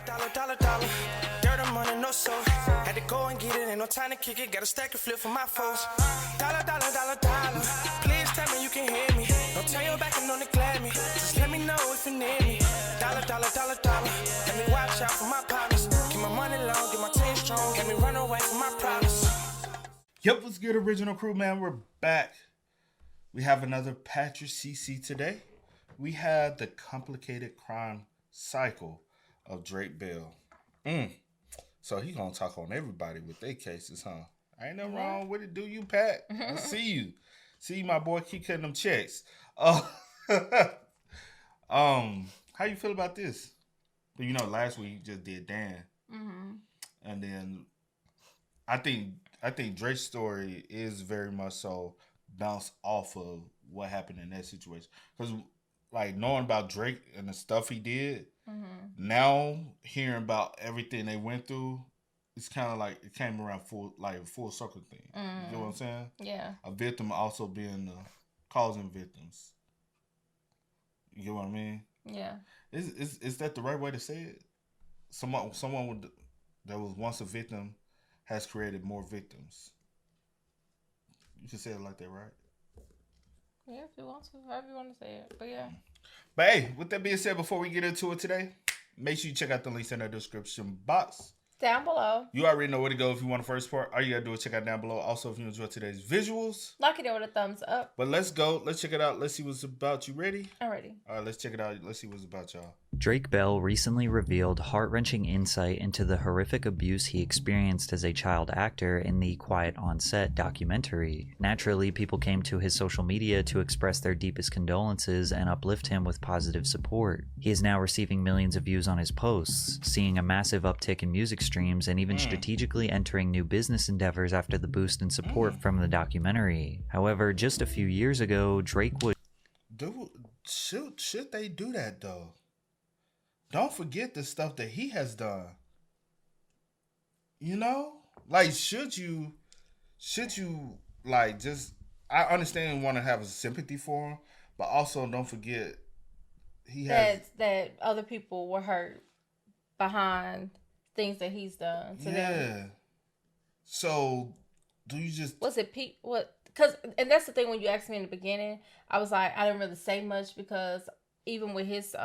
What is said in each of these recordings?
Dollar. Dirt on money, no soul. Had to go and get it, ain't no time to kick it. Got a stack and flip for my foes. Dollar. Please tell me you can hear me. Don't turn your back and don't neglect me. Just let me know if you need me. Dollar. Let me watch out for my partners. Keep my money long, get my team strong. Let me run away from my problems. Yep, what's good, original crew, man? We're back. We have another Patrick CC today. We had the complicated crime cycle of Drake Bell. So he gonna talk on everybody with their cases, huh? Ain't nothing wrong with it, do you, Pat? I see you. See, my boy, keep cutting them checks. How you feel about this? You know, last week you just did Dan, and then I think Drake's story is very much so bounced off of what happened in that situation. Because, like, knowing about Drake and the stuff he did, now hearing about everything they went through, it's kind of like it came around a full circle thing. You know what I'm saying? Yeah. A victim also being causing victims. You get what I mean? Yeah. Is that the right way to say it? Someone that was once a victim has created more victims. You can say it like that, right? Yeah, if you want to, however you want to say it. But yeah. But hey, with that being said, before we get into it today, make sure you check out the links in the description box. Down below. You already know where to go if you want the first part. All you gotta do is check out down below. Also, if you enjoyed today's visuals, like it with a thumbs up. But let's go. Let's check it out. Let's see what's about. You ready? I'm ready. All right, let's check it out. Let's see what's about, y'all. Drake Bell recently revealed heart-wrenching insight into the horrific abuse he experienced as a child actor in the Quiet on Set documentary. Naturally, people came to his social media to express their deepest condolences and uplift him with positive support. He is now receiving millions of views on his posts, seeing a massive uptick in music streams, and even strategically entering new business endeavors after the boost in support from the documentary. However, just a few years ago, Drake was... Dude, should they do that, though? Don't forget the stuff that he has done. You know? Like, should you like, just, I understand you want to have a sympathy for him, but also don't forget that other people were hurt behind things that he's done to them. So, do you just... Was it Pete? What? And that's the thing, when you asked me in the beginning, I was like, I didn't really say much because even with his,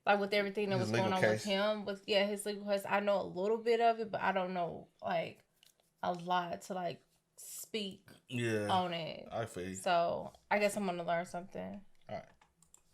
like with everything that was going on with him, his legal case, I know a little bit of it, but I don't know, like, a lot to, like, speak on it. I feel you. So, I guess I'm going to learn something. All right.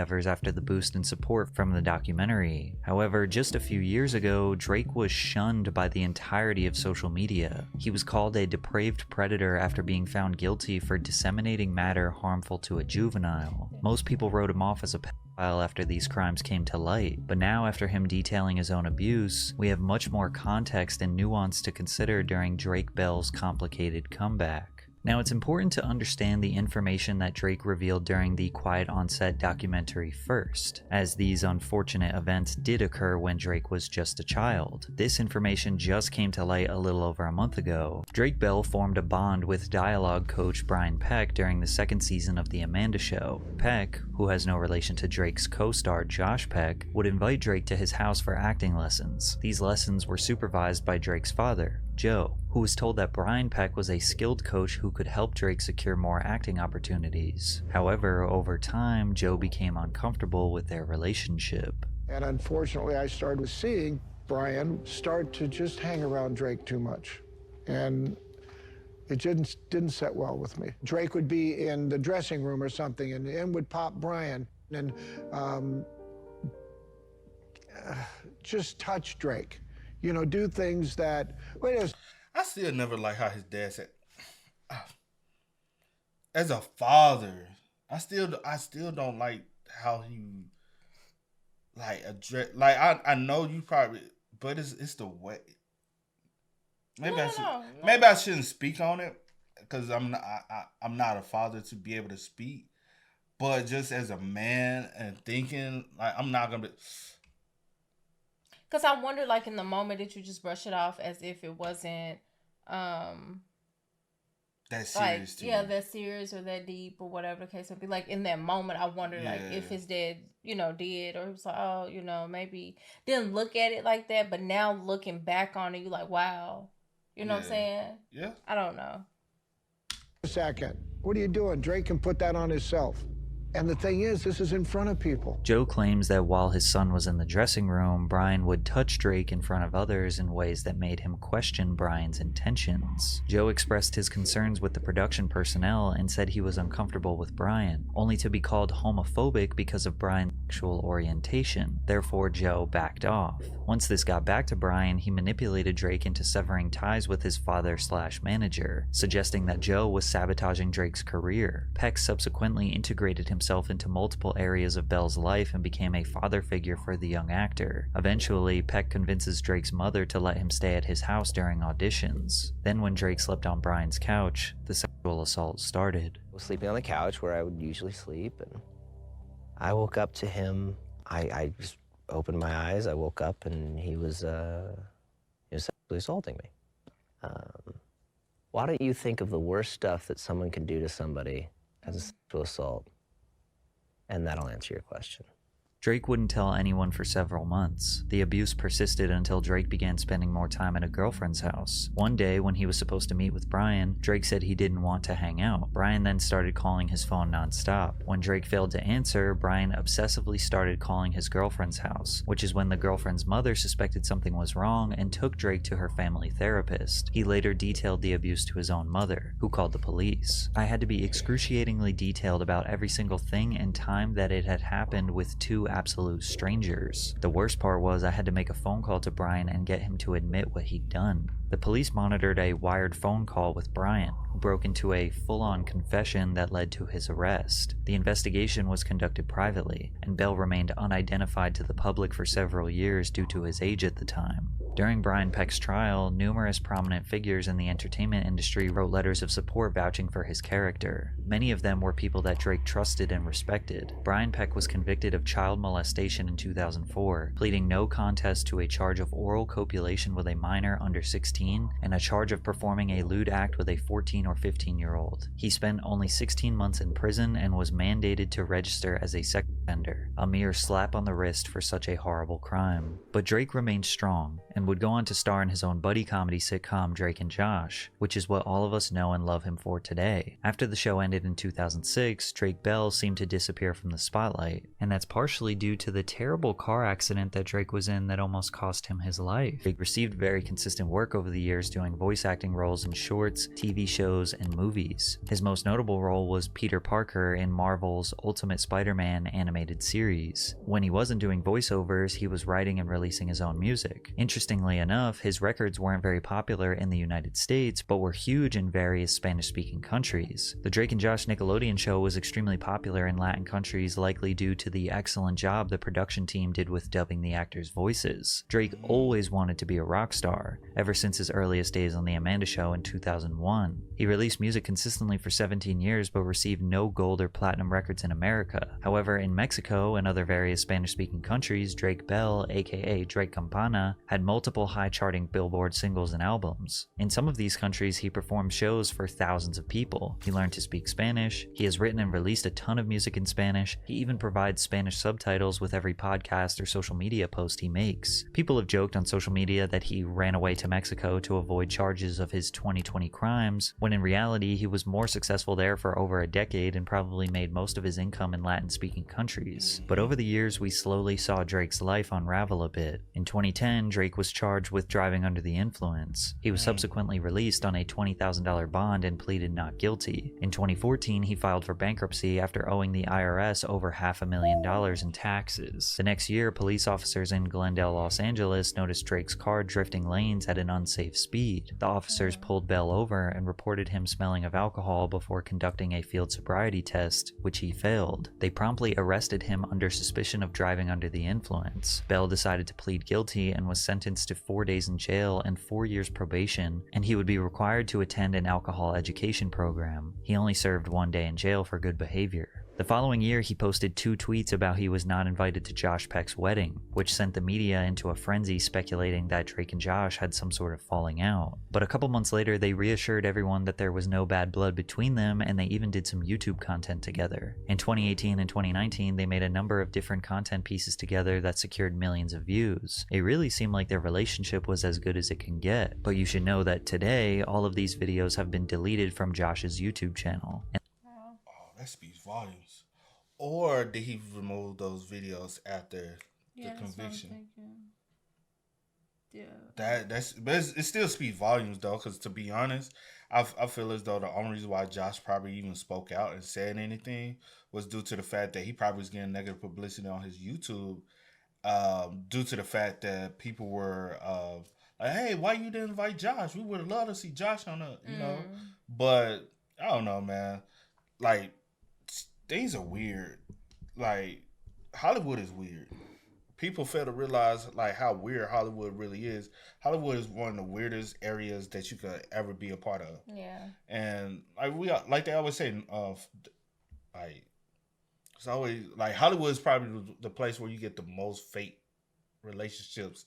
After the boost in support from the documentary. However, just a few years ago, Drake was shunned by the entirety of social media. He was called a depraved predator after being found guilty for disseminating matter harmful to a juvenile. Most people wrote him off as a pedophile after these crimes came to light, but now after him detailing his own abuse, we have much more context and nuance to consider during Drake Bell's complicated comeback. Now, it's important to understand the information that Drake revealed during the Quiet on Set documentary first, as these unfortunate events did occur when Drake was just a child. This information just came to light a little over a month ago. Drake Bell formed a bond with dialogue coach Brian Peck during the second season of The Amanda Show. Peck, who has no relation to Drake's co-star Josh Peck, would invite Drake to his house for acting lessons. These lessons were supervised by Drake's father, Joe, who was told that Brian Peck was a skilled coach who could help Drake secure more acting opportunities. However, over time, Joe became uncomfortable with their relationship. And unfortunately, I started seeing Brian start to just hang around Drake too much. And it didn't set well with me. Drake would be in the dressing room or something, and in would pop Brian, and just touch Drake. You know, do things that... I still never like how his dad said... As a father, I still don't like how he... Like, address... Like, I know you probably... But it's the way... Maybe I shouldn't speak on it, because I'm not a father to be able to speak. But just as a man and thinking, like, I'm not gonna be... Because I wonder, like, in the moment, did you just brush it off as if it wasn't... that that serious to you. That serious or that deep or whatever the case would be. Like in that moment, I wondered like if his dad, did, or he was like, oh, maybe didn't look at it like that. But now looking back on it, you like, wow, you know what I'm saying? Yeah. I don't know. A second. What are you doing? Drake can put that on himself. And the thing is, this is in front of people. Joe claims that while his son was in the dressing room, Brian would touch Drake in front of others in ways that made him question Brian's intentions. Joe expressed his concerns with the production personnel and said he was uncomfortable with Brian, only to be called homophobic because of Brian's sexual orientation. Therefore, Joe backed off. Once this got back to Brian, he manipulated Drake into severing ties with his father/manager, suggesting that Joe was sabotaging Drake's career. Peck subsequently integrated himself into multiple areas of Bell's life and became a father figure for the young actor. Eventually, Peck convinces Drake's mother to let him stay at his house during auditions. Then when Drake slept on Brian's couch, the sexual assault started. I was sleeping on the couch where I would usually sleep, and I woke up to him. I just opened my eyes, I woke up, and he was sexually assaulting me. Why don't you think of the worst stuff that someone can do to somebody as a sexual assault? And that'll answer your question. Drake wouldn't tell anyone for several months. The abuse persisted until Drake began spending more time at a girlfriend's house. One day, when he was supposed to meet with Brian, Drake said he didn't want to hang out. Brian then started calling his phone nonstop. When Drake failed to answer, Brian obsessively started calling his girlfriend's house, which is when the girlfriend's mother suspected something was wrong and took Drake to her family therapist. He later detailed the abuse to his own mother, who called the police. I had to be excruciatingly detailed about every single thing and time that it had happened with two absolute strangers. The worst part was I had to make a phone call to Brian and get him to admit what he'd done. The police monitored a wired phone call with Brian, who broke into a full-on confession that led to his arrest. The investigation was conducted privately, and Bell remained unidentified to the public for several years due to his age at the time. During Brian Peck's trial, numerous prominent figures in the entertainment industry wrote letters of support vouching for his character. Many of them were people that Drake trusted and respected. Brian Peck was convicted of child molestation in 2004, pleading no contest to a charge of oral copulation with a minor under 16 and a charge of performing a lewd act with a 14 or 15-year-old. He spent only 16 months in prison and was mandated to register as a sex offender, a mere slap on the wrist for such a horrible crime. But Drake remained strong and would go on to star in his own buddy comedy sitcom Drake and Josh, which is what all of us know and love him for today. After the show ended in 2006, Drake Bell seemed to disappear from the spotlight, and that's partially due to the terrible car accident that Drake was in that almost cost him his life. Drake received very consistent work over the years doing voice acting roles in shorts, TV shows, and movies. His most notable role was Peter Parker in Marvel's Ultimate Spider-Man animated series. When he wasn't doing voiceovers, he was writing and releasing his own music. Interestingly enough, his records weren't very popular in the United States, but were huge in various Spanish-speaking countries. The Drake and Josh Nickelodeon show was extremely popular in Latin countries, likely due to the excellent job the production team did with dubbing the actors' voices. Drake always wanted to be a rock star, ever since his earliest days on The Amanda Show in 2001. He released music consistently for 17 years, but received no gold or platinum records in America. However, in Mexico and other various Spanish-speaking countries, Drake Bell, aka Drake Campana, had multiple high-charting Billboard singles and albums. In some of these countries, he performed shows for thousands of people. He learned to speak Spanish. He has written and released a ton of music in Spanish. He even provides Spanish subtitles with every podcast or social media post he makes. People have joked on social media that he ran away to Mexico to avoid charges of his 2020 crimes, when in reality he was more successful there for over a decade and probably made most of his income in Latin-speaking countries. But over the years, we slowly saw Drake's life unravel a bit. In 2010, Drake was charged with driving under the influence. He was subsequently released on a $20,000 bond and pleaded not guilty. In 2014, he filed for bankruptcy after owing the IRS over $500,000 in taxes. The next year, police officers in Glendale, Los Angeles noticed Drake's car drifting lanes at an unsafe speed. The officers pulled Bell over and reported him smelling of alcohol before conducting a field sobriety test, which he failed. They promptly arrested him under suspicion of driving under the influence. Bell decided to plead guilty and was sentenced to 4 days in jail and 4 years probation, and he would be required to attend an alcohol education program. He only served 1 day in jail for good behavior. The following year, he posted 2 tweets about he was not invited to Josh Peck's wedding, which sent the media into a frenzy speculating that Drake and Josh had some sort of falling out. But a couple months later, they reassured everyone that there was no bad blood between them, and they even did some YouTube content together. In 2018 and 2019, they made a number of different content pieces together that secured millions of views. It really seemed like their relationship was as good as it can get. But you should know that today, all of these videos have been deleted from Josh's YouTube channel. Oh, that speaks volumes. Or did he remove those videos after the conviction? Yeah. But it still speaks volumes though, because to be honest, I feel as though the only reason why Josh probably even spoke out and said anything was due to the fact that he probably was getting negative publicity on his YouTube, due to the fact that people were like, hey, why you didn't invite Josh? We would have loved to see Josh on the, you know. But I don't know, man. Like, things are weird. Like, Hollywood is weird. People fail to realize like how weird Hollywood really is. Hollywood is one of the weirdest areas that you could ever be a part of. Yeah. And like they always say, like it's always like Hollywood is probably the place where you get the most fake relationships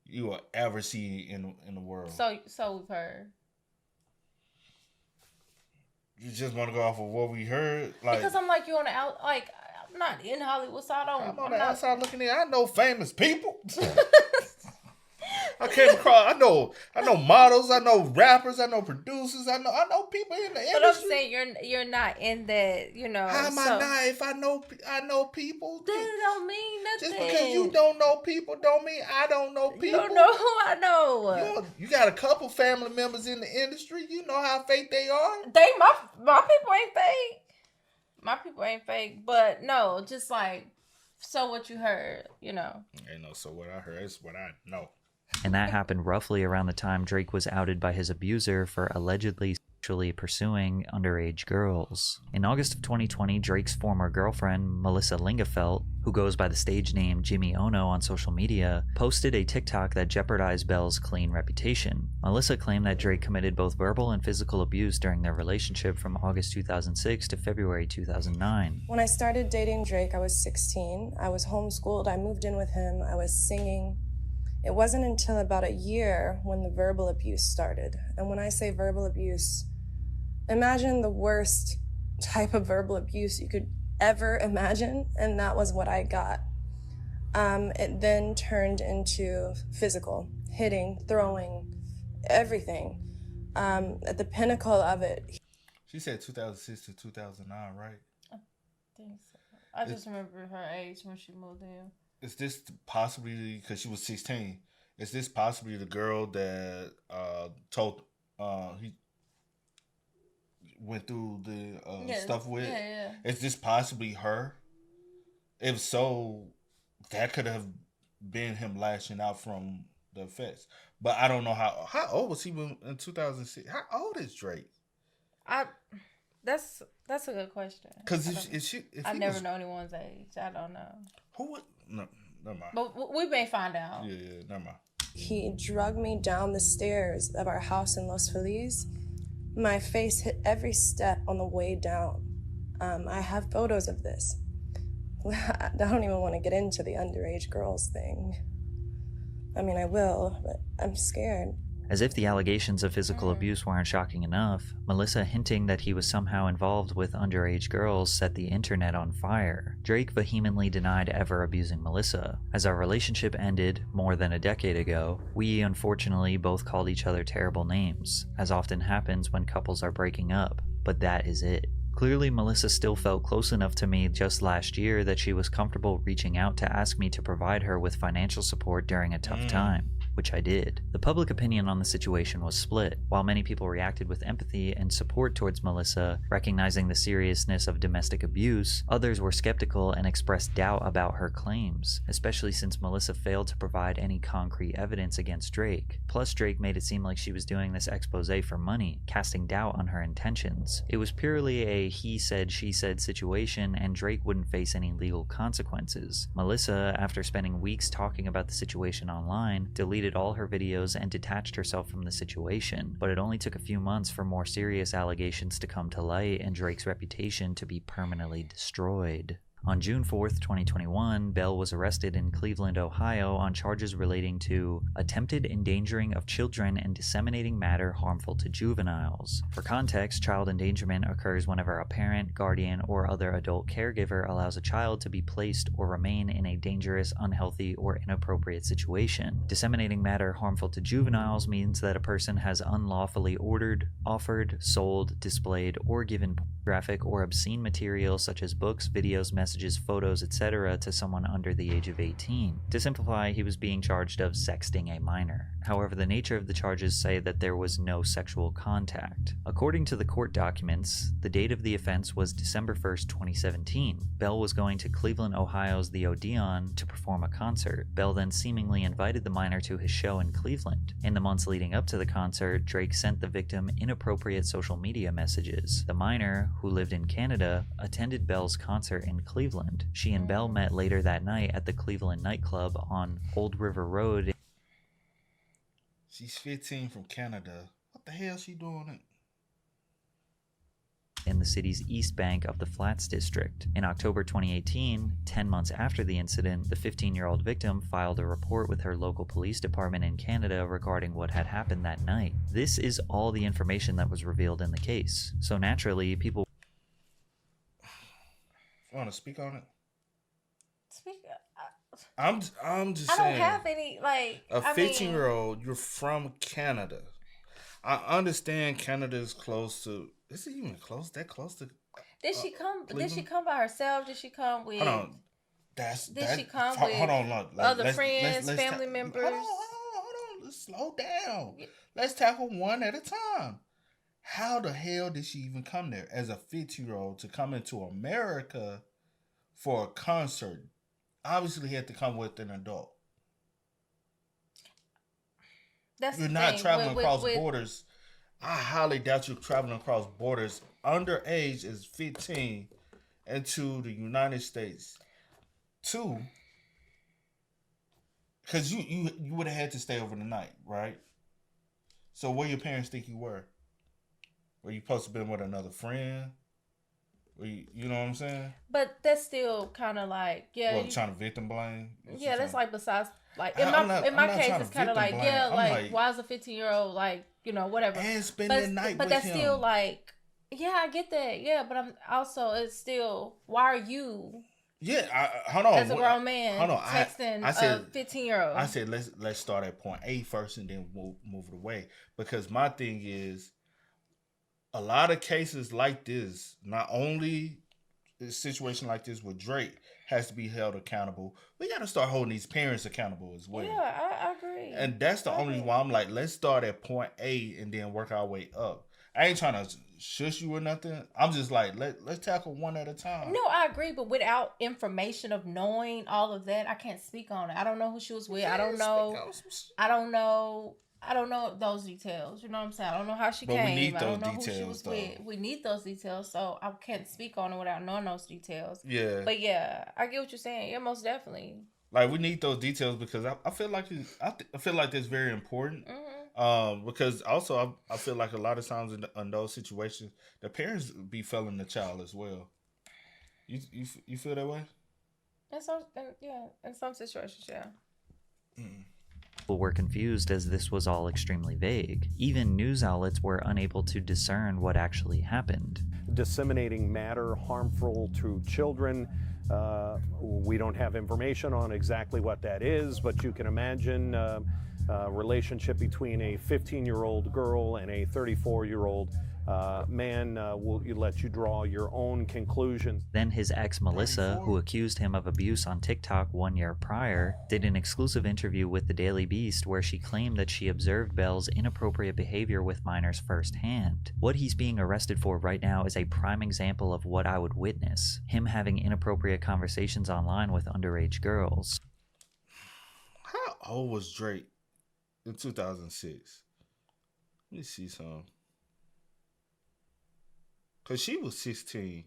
you will ever see in the world. So we've heard. You just want to go off of what we heard, like Because I'm like, you're on the out, like I'm not in Hollywood, so I don't. I'm on the outside looking in. I know famous people. I came across. I know models. I know rappers. I know producers. I know people in the industry. But I'm saying you're not in that. You know. How am I not? If I know people, that don't mean nothing. Just because you don't know people, don't mean I don't know people. You don't know who I know. You got a couple family members in the industry. You know how fake they are. My people ain't fake. My people ain't fake. But no, just like so what you heard, you know. Ain't no so what I heard. It's what I know. And that happened roughly around the time Drake was outed by his abuser for allegedly sexually pursuing underage girls. In August of 2020, Drake's former girlfriend, Melissa Lingafelt, who goes by the stage name Jimmy Ono on social media, posted a TikTok that jeopardized Belle's clean reputation. Melissa claimed that Drake committed both verbal and physical abuse during their relationship from August 2006 to February 2009. When I started dating Drake, I was 16. I was homeschooled. I moved in with him. I was singing. It wasn't until about a year when the verbal abuse started. And when I say verbal abuse, imagine the worst type of verbal abuse you could ever imagine, and that was what I got. It then turned into physical, hitting, throwing, everything. At the pinnacle of it. She said 2006 to 2009, right? I think so. I just remember her age when she moved in. Is this possibly, because she was 16, is this possibly the girl that told he went through the stuff with? Yeah. Is this possibly her? If so, that could have been him lashing out from the effects. But I don't know how old was he in 2006? How old is Drake? That's a good question. Because I've never known anyone's age. I don't know. Who would? No, never mind. But we may find out. Yeah, never mind. He dragged me down the stairs of our house in Los Feliz. My face hit every step on the way down. I have photos of this. I don't even want to get into the underage girls thing. I mean, I will, but I'm scared. As if the allegations of physical abuse weren't shocking enough, Melissa hinting that he was somehow involved with underage girls set the internet on fire. Drake vehemently denied ever abusing Melissa. As our relationship ended more than a decade ago, we unfortunately both called each other terrible names, as often happens when couples are breaking up, but that is it. Clearly, Melissa still felt close enough to me just last year that she was comfortable reaching out to ask me to provide her with financial support during a tough time, which I did. The public opinion on the situation was split. While many people reacted with empathy and support towards Melissa, recognizing the seriousness of domestic abuse, others were skeptical and expressed doubt about her claims, especially since Melissa failed to provide any concrete evidence against Drake. Plus, Drake made it seem like she was doing this expose for money, casting doubt on her intentions. It was purely a he said, she said situation, and Drake wouldn't face any legal consequences. Melissa, after spending weeks talking about the situation online, deleted deleted all her videos and detached herself from the situation, but it only took a few months for more serious allegations to come to light and Drake's reputation to be permanently destroyed. On June 4th, 2021, Bell was arrested in Cleveland, Ohio on charges relating to attempted endangering of children and disseminating matter harmful to juveniles. For context, child endangerment occurs whenever a parent, guardian, or other adult caregiver allows a child to be placed or remain in a dangerous, unhealthy, or inappropriate situation. Disseminating matter harmful to juveniles means that a person has unlawfully ordered, offered, sold, displayed, or given pornographic or obscene material such as books, videos, messages, photos, etc. to someone under the age of 18. To simplify, he was being charged of sexting a minor. However, the nature of the charges say that there was no sexual contact. According to the court documents, the date of the offense was December 1st, 2017. Bell was going to Cleveland, Ohio's The Odeon to perform a concert. Bell then seemingly invited the minor to his show in Cleveland. In the months leading up to the concert, Drake sent the victim inappropriate social media messages. The minor, who lived in Canada, attended Bell's concert in Cleveland. She and Bell met later that night at the Cleveland nightclub on Old River Road. She's 15 from Canada. What the hell is she doing? In the city's East Bank of the Flats district. In October 2018, 10 months after the incident, the 15-year-old victim filed a report with her local police department in Canada regarding what had happened that night. This is all the information that was revealed in the case. So naturally, people... You want to speak on it? I'm just I saying. don't have any, like... A 15-year-old, you're from Canada. I understand Canada is close to... Is it even close? That close to... Did she come? Cleveland? Did she come by herself? Did she come with... Hold on. She come with hold on, other friends, family members? Hold on. Let's slow down. Yeah. Let's tackle one at a time. How the hell did she even come there as a 15-year-old to come into America for a concert? Obviously, he had to come with an adult. You're not traveling across borders. I highly doubt you're traveling across borders underage is 15 into the United States. 2, because you would have had to stay over the night, right? So where your parents think you were? Were you supposed to be with another friend? Were you know what I'm saying? But that's still kind of like, yeah. Well, trying to victim blame? Yeah, that's like besides, like, in my case, it's kind of like, blame. Yeah, like, why is a 15-year-old, like, you know, whatever. And spend the night but with that's him. still like, yeah, I get that. Yeah, but I'm also, it's still, why are you... Yeah, hold on. As a grown man, texting I said, a 15-year-old. I said let's start at point A first and then move it away. Because my thing is, a lot of cases like this, not only a situation like this with Drake has to be held accountable, we got to start holding these parents accountable as well. Yeah, I agree. And that's the only reason why I'm like, let's start at point A and then work our way up. I ain't trying to shush you or nothing. I'm just like, let's tackle one at a time. No, I agree, but without information of knowing all of that, I can't speak on it. I don't know who she was with. I don't know those details. You know what I'm saying? I don't know how she came. We need I don't those know details, who she was though. with. We need those details, so I can't speak on it without knowing those details. Yeah. But yeah, I get what you're saying. Yeah, most definitely. Like, we need those details because I feel like I feel like that's very important. Mm-hmm. Because also I feel like a lot of times in those situations, the parents be failing the child as well. You feel that way? In some situations, yeah. Mm. People were confused as this was all extremely vague. Even news outlets were unable to discern what actually happened. Disseminating matter harmful to children. We don't have information on exactly what that is, but you can imagine a relationship between a 15-year-old girl and a 34-year-old man will let you draw your own conclusions. Then his ex, Melissa, who accused him of abuse on TikTok 1 year prior, did an exclusive interview with the Daily Beast where she claimed that she observed Bell's inappropriate behavior with minors firsthand. What he's being arrested for right now is a prime example of what I would witness, him having inappropriate conversations online with underage girls. How old was Drake in 2006? Let me see some. Because she was 16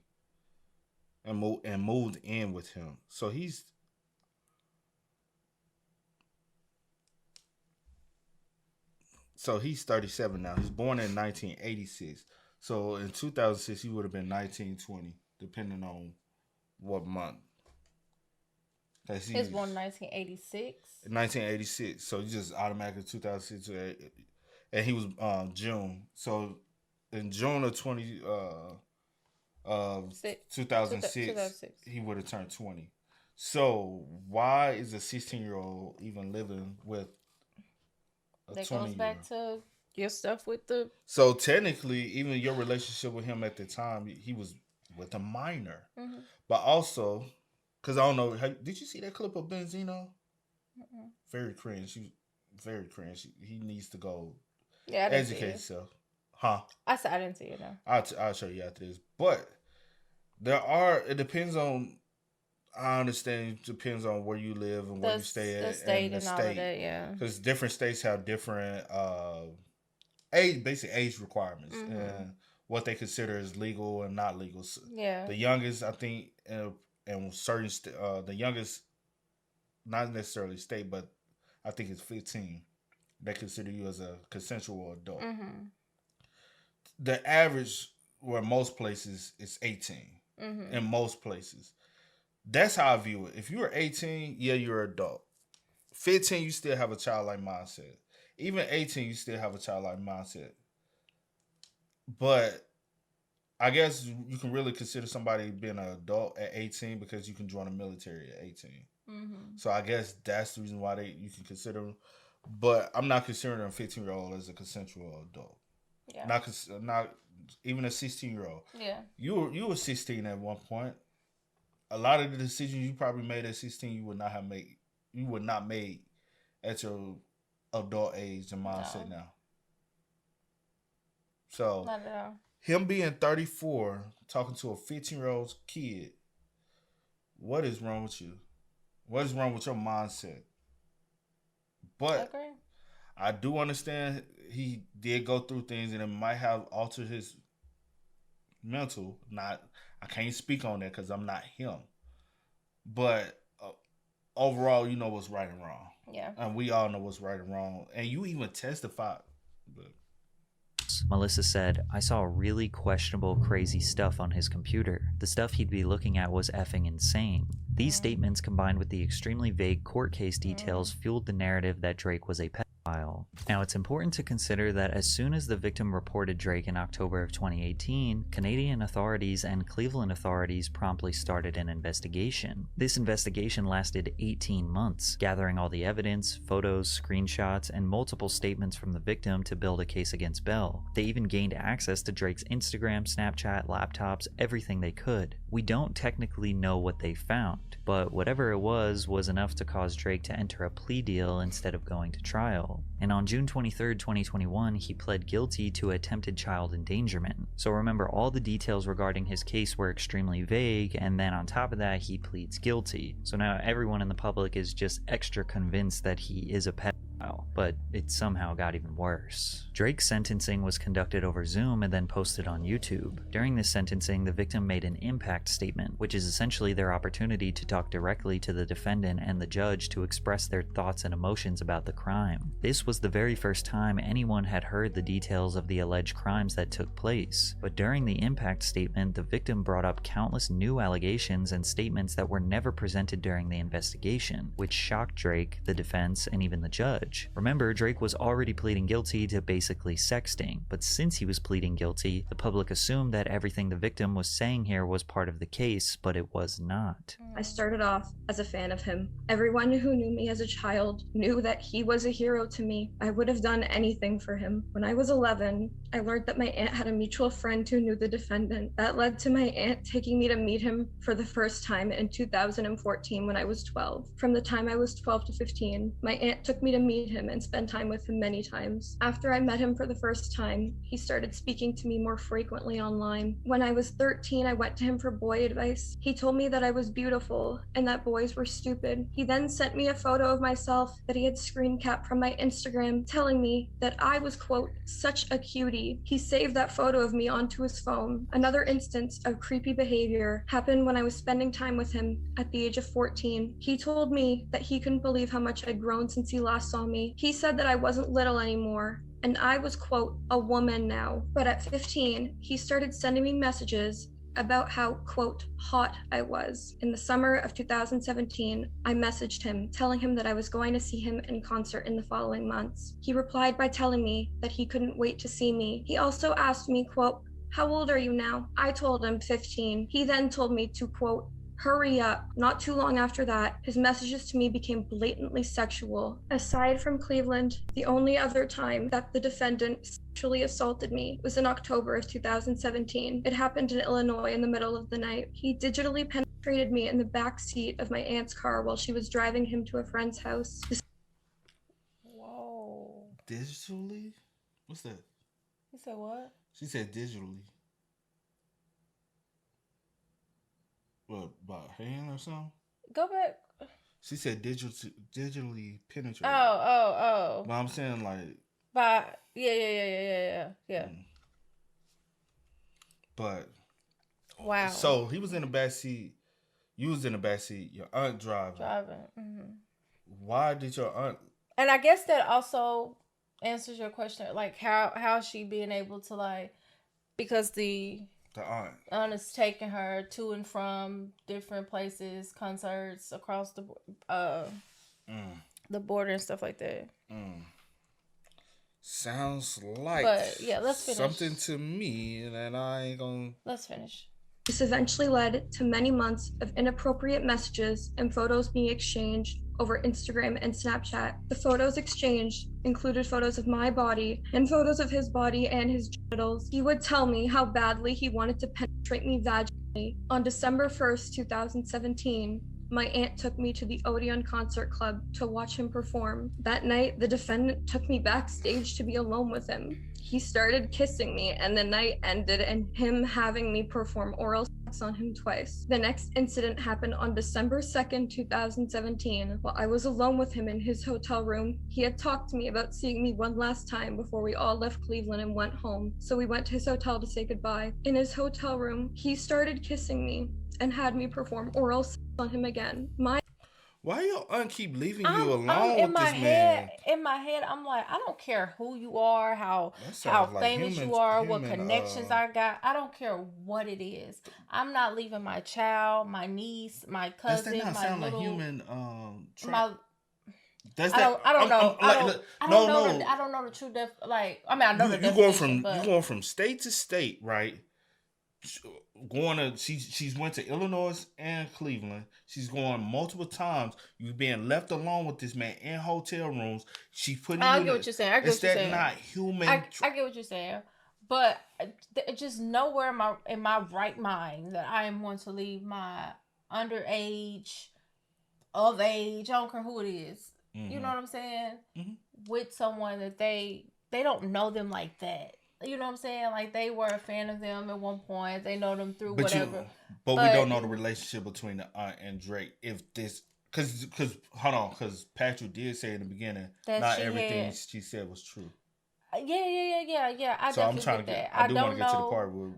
and moved in with him. So he's... So he's 37 now. He's born in 1986. So in 2006, he would have been 19, 20, depending on what month. He was born in 1986. 1986. So he just automatically 2006. And he was June. So in June of 2006, he would have turned 20. So why is a 16-year-old even living with a 20-year-old? That goes back to your stuff with the... So technically, even your relationship with him at the time, he was with a minor. Mm-hmm. But also, because I don't know, did you see that clip of Benzino? Mm-mm. Very cringe. Very cringe. He needs to go educate himself. Huh? I didn't see it, no. I'll show you after this. But it depends on... I understand it depends on where you live and where you stay at. The state and all of that, yeah. Because different states have different age requirements and what they consider as legal and not legal. Yeah. The youngest, I think, in certain the youngest, not necessarily state, but I think it's 15. They consider you as a consensual adult. Mm-hmm. The average, where most places, is 18. Mm-hmm. In most places. That's how I view it. If you're 18, yeah, you're an adult. 15, you still have a childlike mindset. Even 18, you still have a childlike mindset. But I guess you can really consider somebody being an adult at 18 because you can join the military at 18. Mm-hmm. So I guess that's the reason why you can consider them. But I'm not considering a 15-year-old as a consensual adult. Yeah. Not even a 16-year-old. Yeah. You were 16 at one point. A lot of the decisions you probably made at 16, you would not made at your adult age and mindset now. So not at all. Him being 34, talking to a 15-year-old kid, what is wrong with you? What is wrong with your mindset? But I do understand he did go through things and it might have altered his mental. I can't speak on that because I'm not him. But overall, you know what's right and wrong. Yeah. And we all know what's right and wrong. And you even testified. Melissa said, I saw really questionable, crazy stuff on his computer. The stuff he'd be looking at was effing insane. These statements, combined with the extremely vague court case details, fueled the narrative that Drake was a pedophile. Now, it's important to consider that as soon as the victim reported Drake in October of 2018, Canadian authorities and Cleveland authorities promptly started an investigation. This investigation lasted 18 months, gathering all the evidence, photos, screenshots, and multiple statements from the victim to build a case against Bell. They even gained access to Drake's Instagram, Snapchat, laptops, everything they could. We don't technically know what they found, but whatever it was enough to cause Drake to enter a plea deal instead of going to trial. And on June 23, 2021, he pled guilty to attempted child endangerment. So remember, all the details regarding his case were extremely vague, and then on top of that, he pleads guilty. So now everyone in the public is just extra convinced that he is a pedophile, but it somehow got even worse. Drake's sentencing was conducted over Zoom and then posted on YouTube. During this sentencing, the victim made an impact statement, which is essentially their opportunity to talk directly to the defendant and the judge to express their thoughts and emotions about the crime. This was the very first time anyone had heard the details of the alleged crimes that took place. But during the impact statement, the victim brought up countless new allegations and statements that were never presented during the investigation, which shocked Drake, the defense, and even the judge. Remember, Drake was already pleading guilty to basically sexting, but since he was pleading guilty, the public assumed that everything the victim was saying here was part of the case, but it was not. I started off as a fan of him. Everyone who knew me as a child knew that he was a hero to me. I would have done anything for him. When I was 11, I learned that my aunt had a mutual friend who knew the defendant. That led to my aunt taking me to meet him for the first time in 2014 when I was 12. From the time I was 12 to 15, my aunt took me to meet him and spend time with him many times. After I met him for the first time, he started speaking to me more frequently online. When I was 13, I went to him for boy advice. He told me that I was beautiful and that boys were stupid. He then sent me a photo of myself that he had screen capped from my Instagram, telling me that I was, quote, such a cutie. He saved that photo of me onto his phone. Another instance of creepy behavior happened when I was spending time with him at the age of 14. He told me that he couldn't believe how much I'd grown since he last saw me. He said that I wasn't little anymore and I was, quote, a woman now. But at 15, he started sending me messages about how, quote, hot I was. In the summer of 2017, I messaged him, telling him that I was going to see him in concert in the following months. He replied by telling me that he couldn't wait to see me. He also asked me, quote, how old are you now? I told him 15. He then told me to, quote, hurry up. Not too long after that, his messages to me became blatantly sexual. Aside from Cleveland, the only other time that the defendant sexually assaulted me was in October of 2017. It happened in Illinois in the middle of the night. He digitally penetrated me in the back seat of my aunt's car while she was driving him to a friend's house. Whoa. Digitally? What's that? You said what? She said digitally. What, about hand or something? Go back. She said digitally penetrate. Oh. But I'm saying like. But yeah. But. Wow. So he was in the back seat. You was in the back seat. Your aunt driving. Mm-hmm. Why did your aunt? And I guess that also answers your question, like how she being able to like, because the aunt is taking her to and from different places, concerts across the border and stuff like that. Sounds like, but yeah, let's finish. Something to me, and I ain't gonna. Let's finish. This eventually led to many months of inappropriate messages and photos being exchanged over Instagram and Snapchat. The photos exchanged included photos of my body and photos of his body and his genitals. He would tell me how badly he wanted to penetrate me vaginally. On December 1st, 2017, my aunt took me to the Odeon Concert Club to watch him perform. That night, the defendant took me backstage to be alone with him. He started kissing me, and the night ended in him having me perform oral sex on him twice. The next incident happened on December 2nd, 2017. While I was alone with him in his hotel room, he had talked to me about seeing me one last time before we all left Cleveland and went home. So we went to his hotel to say goodbye. In his hotel room, he started kissing me and had me perform oral sex on him again. Why your aunt keep leaving you alone with this man? In my head, I'm like, I don't care who you are, how like famous you are, what connections I got. I don't care what it is. I'm not leaving my child, my niece, my cousin, does that not my sound little. Like human I don't know the true def. Like, I mean, I know the definition. You going from state to state, right? She's went to Illinois and Cleveland. She's going multiple times. You've been left alone with this man in hotel rooms. She's putting. I get what you're saying. I get what you're saying. Not human. I get what you're saying, but just nowhere in my right mind that I am going to leave my underage, of age. I don't care who it is. Mm-hmm. You know what I'm saying? Mm-hmm. With someone that they don't know them like that. You know what I'm saying? Like, they were a fan of them at one point. They know them through whatever. But we don't know the relationship between the aunt and Drake. If this, because Patrick did say in the beginning that not everything she said was true. Yeah. I I'm trying to get. I do want to get to the part where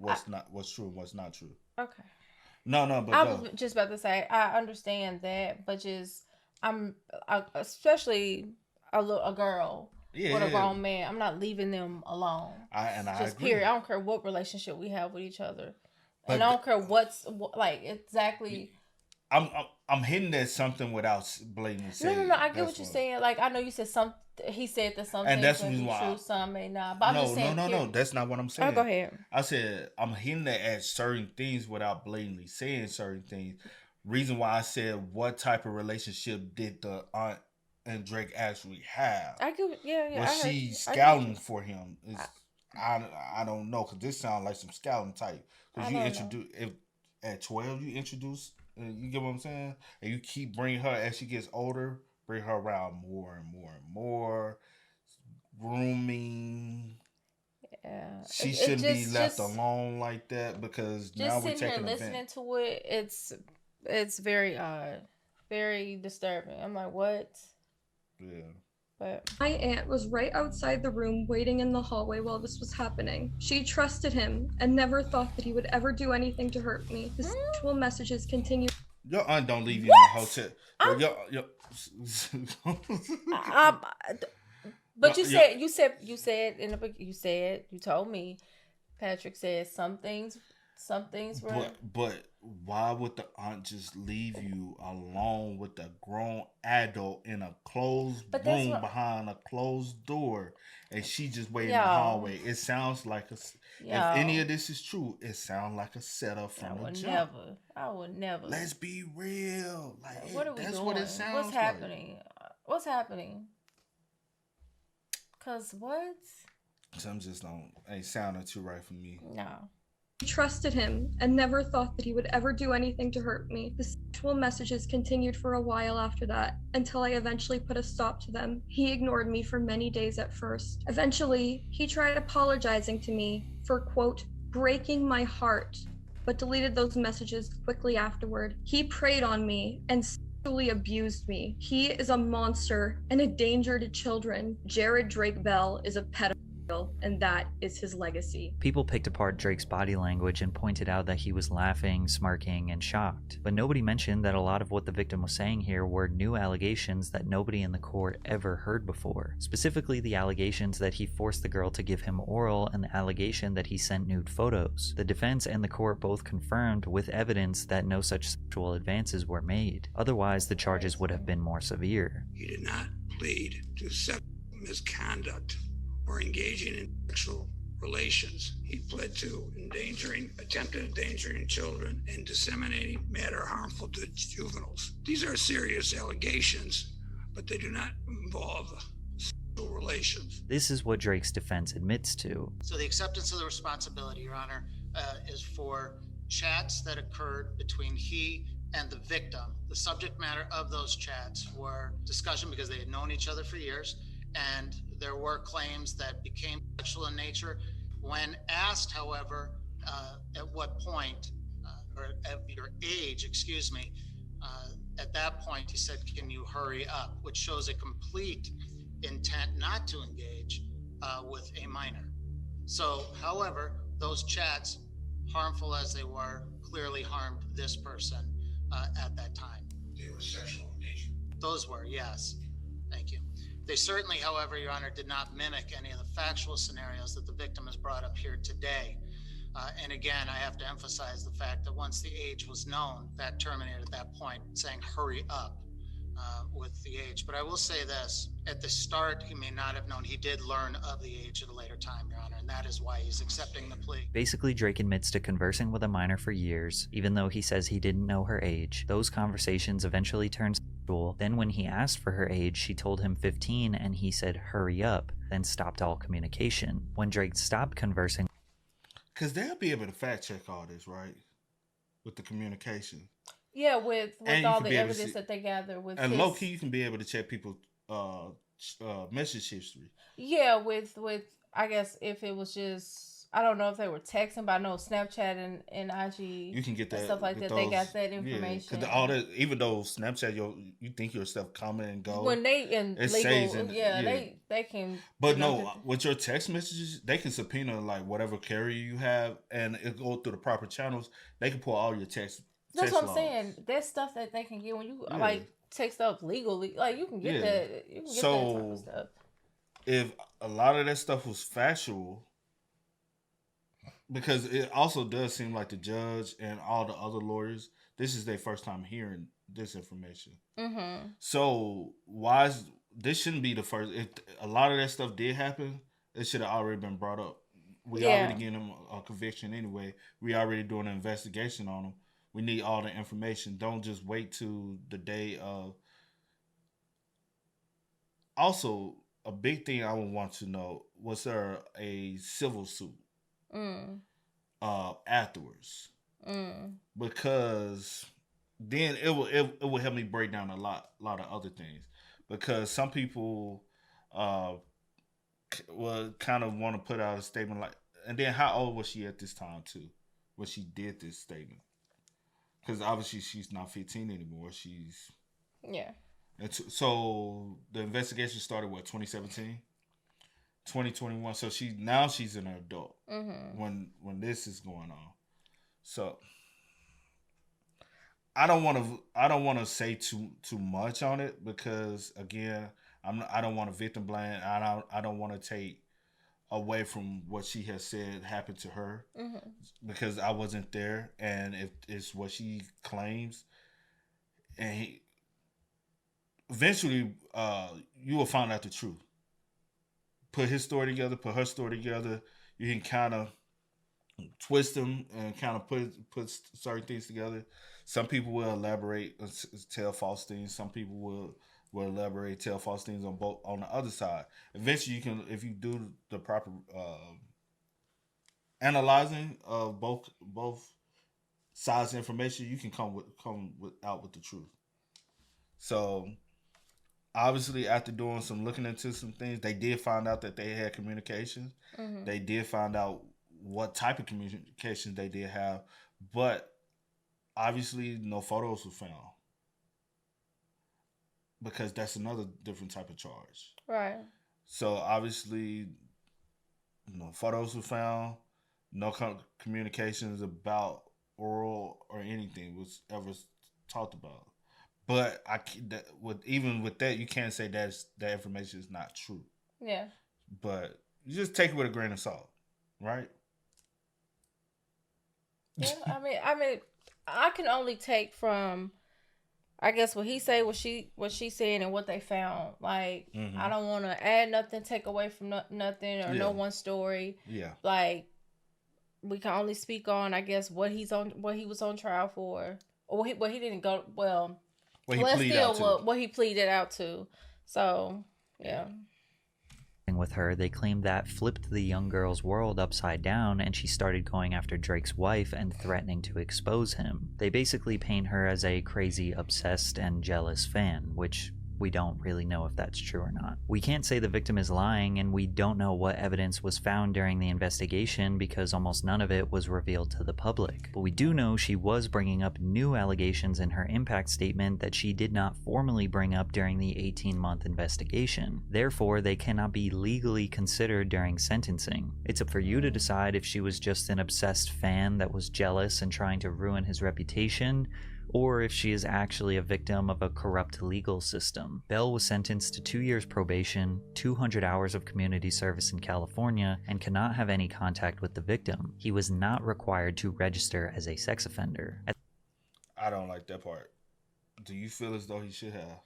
what's true and what's not true. Okay. No. But I was just about to say I understand that, but especially a girl. With a grown man, I'm not leaving them alone. I agree. Period. I don't care what relationship we have with each other, and I don't care what's like exactly. I'm hitting at something without blatantly saying. No. I get what you're saying. Like, I know you said some. He said that some things may be true, some may not. But I'm just saying. No. That's not what I'm saying. Oh, go ahead. I said I'm hitting at certain things without blatantly saying certain things. Reason why I said what type of relationship did the aunt and Drake actually have? I get, yeah. Was she scouting for him? I don't know, because this sounds like some scouting type. Because you introduce at 12, you introduce, you get what I'm saying, and you keep bringing her as she gets older, bring her around more and more and more, grooming. Yeah, she shouldn't be left alone like that, because now we're taking here listening to it. It's very odd, very disturbing. I'm like, what? Yeah. But my aunt was right outside the room waiting in the hallway while this was happening. She trusted him and never thought that he would ever do anything to hurt me. The sexual messages continue. Your aunt don't leave you in the hotel. But you told me, Patrick said some things were. But why would the aunt just leave you alone with a grown adult in a closed room behind a closed door, and she just waiting in the hallway? It sounds like if any of this is true, it sounds like a setup from the jump. I would never. Let's be real. Like, what are we that's doing? what it sounds What's happening? like. What's happening? Cause what? Some just ain't sounding too right for me. No. I trusted him and never thought that he would ever do anything to hurt me. The sexual messages continued for a while after that, until I eventually put a stop to them. He ignored me for many days at first. Eventually, he tried apologizing to me for, quote, breaking my heart, but deleted those messages quickly afterward. He preyed on me and sexually abused me. He is a monster and a danger to children. Jared Drake Bell is a pedophile, and that is his legacy. People picked apart Drake's body language and pointed out that he was laughing, smirking, and shocked. But nobody mentioned that a lot of what the victim was saying here were new allegations that nobody in the court ever heard before. Specifically, the allegations that he forced the girl to give him oral and the allegation that he sent nude photos. The defense and the court both confirmed with evidence that no such sexual advances were made. Otherwise, the charges would have been more severe. He did not plead to sexual misconduct or engaging in sexual relations. He pled to attempted endangering children and disseminating matter harmful to juveniles. These are serious allegations, but they do not involve sexual relations. This is what Drake's defense admits to. So the acceptance of the responsibility, Your Honor, is for chats that occurred between he and the victim. The subject matter of those chats were discussion because they had known each other for years, and there were claims that became sexual in nature. When asked, however, at what point, or at your age, excuse me, at that point he said, can you hurry up? Which shows a complete intent not to engage with a minor. So, however, those chats, harmful as they were, clearly harmed this person at that time. They were sexual in nature. Those were, yes. Thank you. They certainly, however, Your Honor, did not mimic any of the factual scenarios that the victim has brought up here today. And again, I have to emphasize the fact that once the age was known, that terminated at that point, saying hurry up with the age. But I will say this, at the start, he may not have known. He did learn of the age at a later time, Your Honor, and that is why he's accepting the plea. Basically, Drake admits to conversing with a minor for years, even though he says he didn't know her age. Those conversations eventually turned sexual. Then when he asked for her age, she told him 15 and he said hurry up, then stopped all communication. When Drake stopped conversing... Because they'll be able to fact check all this, right? With the communication. Yeah, with all the evidence that they gather with. And low key, you can be able to check people's message history. Yeah, with I guess if it was just, I don't know if they were texting, but I know Snapchat and IG, you can get that stuff like that. They got that information. Yeah, all that, even though Snapchat, you think your stuff come and go. When they in legal, they can. But no, with your text messages, they can subpoena like whatever carrier you have, and it go through the proper channels. They can pull all your text. That's what I'm saying. There's stuff that they can get when you like text up legally. Like you can get that. You can get that type of stuff. If a lot of that stuff was factual, because it also does seem like the judge and all the other lawyers, this is their first time hearing this information. Mm-hmm. So this shouldn't be the first. If a lot of that stuff did happen, it should have already been brought up. We already getting them a conviction anyway. We already doing an investigation on them. We need all the information. Don't just wait to the day of. Also, a big thing I would want to know, was there a civil suit afterwards? Because then it will help me break down a lot of other things. Because some people will kind of want to put out a statement like, and then how old was she at this time too when she did this statement? Because obviously she's not 15 anymore. She's... Yeah. And so the investigation started, 2017? 2021. So she's an adult when this is going on. So I don't want to say too much on it because, again, I don't want to victim blame. I don't want to take away from what she has said happened to her because I wasn't there, and if it's what she claims, and eventually you will find out the truth. Put his story together, put her story together. You can kind of twist them and kind of put certain things together. Some people will elaborate, tell false things. Some people will elaborate, tell false things on the other side. Eventually, you can, if you do the proper analyzing of both sides of information, you can come out with the truth. So obviously, after doing some looking into some things, they did find out that they had communications. They did find out what type of communications they did have, but obviously no photos were found because that's another different type of charge. Right. So obviously no photos were found, no communications about oral or anything was ever talked about. But even with that, you can't say that information is not true. Yeah. But you just take it with a grain of salt, right? Yeah, I mean, I can only take from, I guess, what he said, what she said, and what they found. Like, I don't want to add nothing, take away from nothing, or no one story. Yeah. Like, we can only speak on, I guess, what he was on trial for, or what he didn't go. Well, what he pleaded out to. So, yeah. With her, they claimed that flipped the young girl's world upside down, and she started going after Drake's wife and threatening to expose him. They basically paint her as a crazy, obsessed, and jealous fan, which we don't really know if that's true or not. We can't say the victim is lying, and we don't know what evidence was found during the investigation because almost none of it was revealed to the public. But we do know she was bringing up new allegations in her impact statement that she did not formally bring up during the 18-month investigation. Therefore, they cannot be legally considered during sentencing. It's up for you to decide if she was just an obsessed fan that was jealous and trying to ruin his reputation, or if she is actually a victim of a corrupt legal system. Bell was sentenced to 2 years probation, 200 hours of community service in California, and cannot have any contact with the victim. He was not required to register as a sex offender. I don't like that part. Do you feel as though he should have?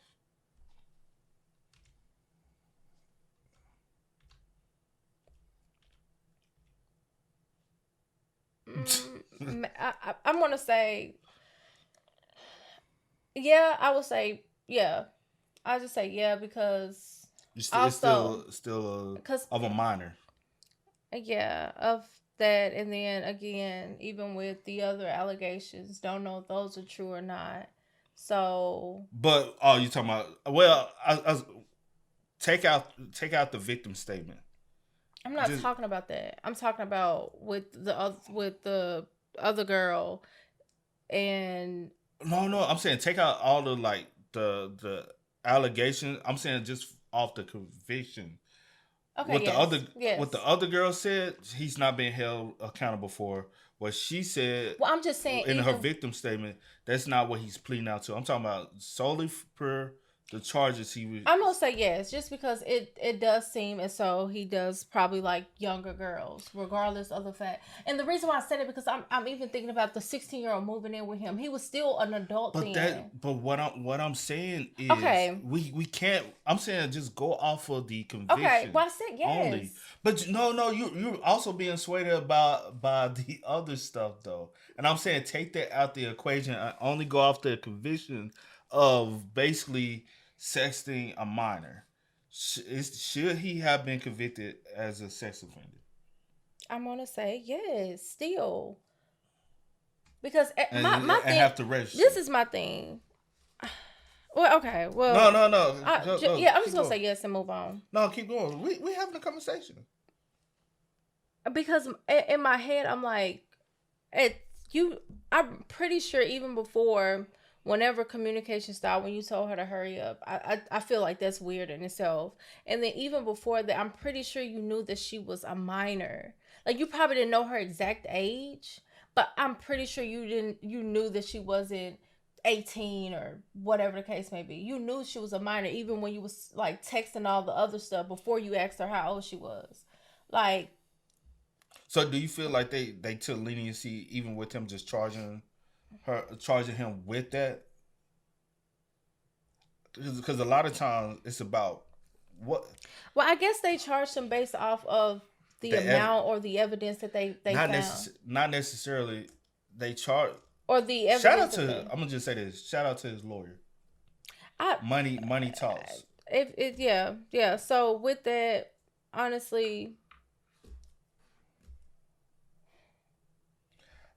I'm going to say... Yeah, I would say yeah. I just say yeah because it's still of a minor. Yeah, of that, and then again, even with the other allegations, don't know if those are true or not. So, but you talking about? Well, I take out the victim statement. I'm not talking about that. I'm talking about with the other girl and. No, I'm saying take out all the the allegations. I'm saying just off the conviction. Okay. What the other girl said, he's not being held accountable for. What she said. Well, I'm just saying in her victim statement, that's not what he's pleading out to. I'm talking about solely per the charges he was. I'm gonna say yes, just because it does seem as though he does probably like younger girls, regardless of the fact. And the reason why I said it because I'm even thinking about the 16-year-old moving in with him. He was still an adult then. But what I'm saying is we can't. I'm saying just go off of the conviction. Okay, well I said yes. Only. But no, you're also being swayed by the other stuff though. And I'm saying take that out the equation. I only go off the conviction of basically sexting a minor. Should he have been convicted as a sex offender? I'm gonna say yes, still, because my thing. Have to register. This is my thing. Well, okay. Well, no. Yeah, I'm just gonna say yes and move on. No, keep going. We having a conversation. Because in my head, I'm like, I'm pretty sure even before. Whenever communication stopped, when you told her to hurry up, I feel like that's weird in itself. And then even before that, I'm pretty sure you knew that she was a minor. Like you probably didn't know her exact age, but I'm pretty sure you knew that she wasn't 18 or whatever the case may be. You knew she was a minor even when you was like texting all the other stuff before you asked her how old she was. Like, so do you feel like they took leniency even with him just charging him with that? Because a lot of times it's about what. Well, I guess they charged him based off of the amount or the evidence that they found. Not necessarily they charge. Or the evidence. Shout out to I'm gonna just say this. Shout out to his lawyer. Money talks. Yeah. So with that, honestly,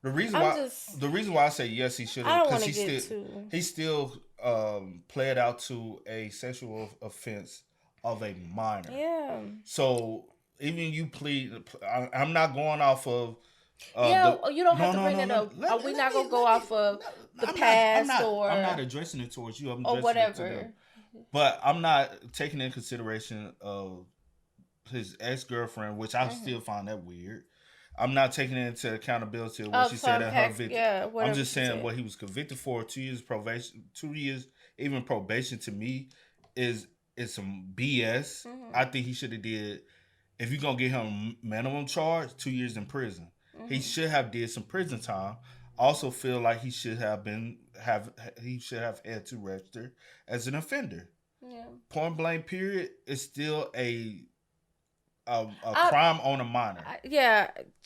the reason why I say yes, he should have, because he still pled out to a sexual offense of a minor. Yeah. So even you plead, I'm not going off of. You don't have to bring it up. We're not gonna go off of the past I'm not addressing it towards you. I'm addressing whatever. it to them. But I'm not taking into consideration of his ex-girlfriend, which I still find that weird. I'm not taking it into accountability of what she said at her victim. Yeah, I'm just saying what he was convicted for, 2 years probation, 2 years, even probation to me is some BS. Mm-hmm. I think he should have did, if you're going to get him minimum charge, 2 years in prison. Mm-hmm. He should have did some prison time. Also feel like he should have had to register as an offender. Yeah. Point blank period is still a crime on a minor.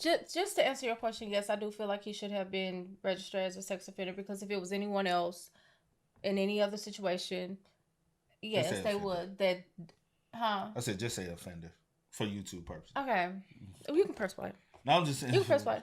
Just to answer your question, yes, I do feel like he should have been registered as a sex offender, because if it was anyone else in any other situation, yes, they would. I said just say offender for YouTube purposes. Okay, you can press play. No, I'm just saying. You can press play.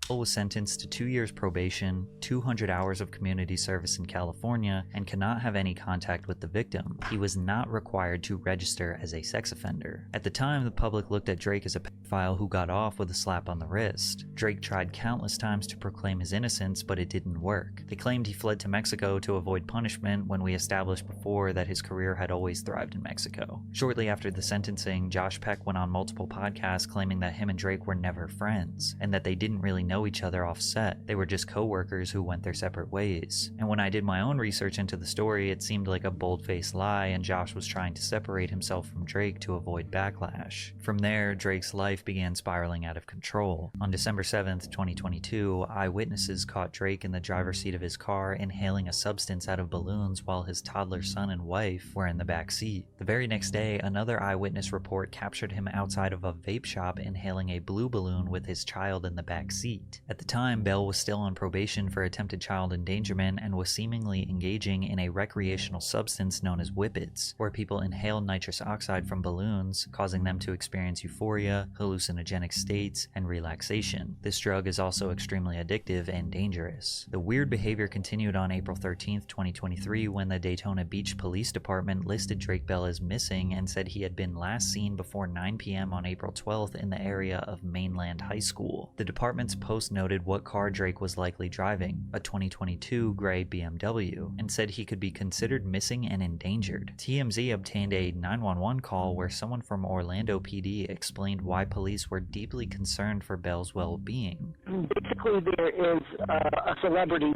Was sentenced to 2 years probation, 200 hours of community service in California, and cannot have any contact with the victim. He was not required to register as a sex offender. At the time, the public looked at Drake as a pedophile who got off with a slap on the wrist. Drake tried countless times to proclaim his innocence, but it didn't work. They claimed he fled to Mexico to avoid punishment, when we established before that his career had always thrived in Mexico. Shortly after the sentencing, Josh Peck went on multiple podcasts claiming that him and Drake were never friends, and that they didn't really know each other off set. They were just co-workers who went their separate ways. And when I did my own research into the story, it seemed like a bold-faced lie, and Josh was trying to separate himself from Drake to avoid backlash. From there, Drake's life began spiraling out of control. On December 7th, 2022, eyewitnesses caught Drake in the driver's seat of his car inhaling a substance out of balloons while his toddler son and wife were in the back seat. The very next day, another eyewitness report captured him outside of a vape shop inhaling a blue balloon with his child in the back seat. At the time, Bell was still on probation for attempted child endangerment and was seemingly engaging in a recreational substance known as whippets, where people inhale nitrous oxide from balloons, causing them to experience euphoria, hallucinogenic states, and relaxation. This drug is also extremely addictive and dangerous. The weird behavior continued on April 13th, 2023, when the Daytona Beach Police Department listed Drake Bell as missing and said he had been last seen before 9 p.m. on April 12th in the area of Mainland High School. The department's post noted what car Drake was likely driving, a 2022 gray BMW, and said he could be considered missing and endangered. TMZ obtained a 911 call where someone from Orlando PD explained why police were deeply concerned for Bell's well-being. Basically, there is a celebrity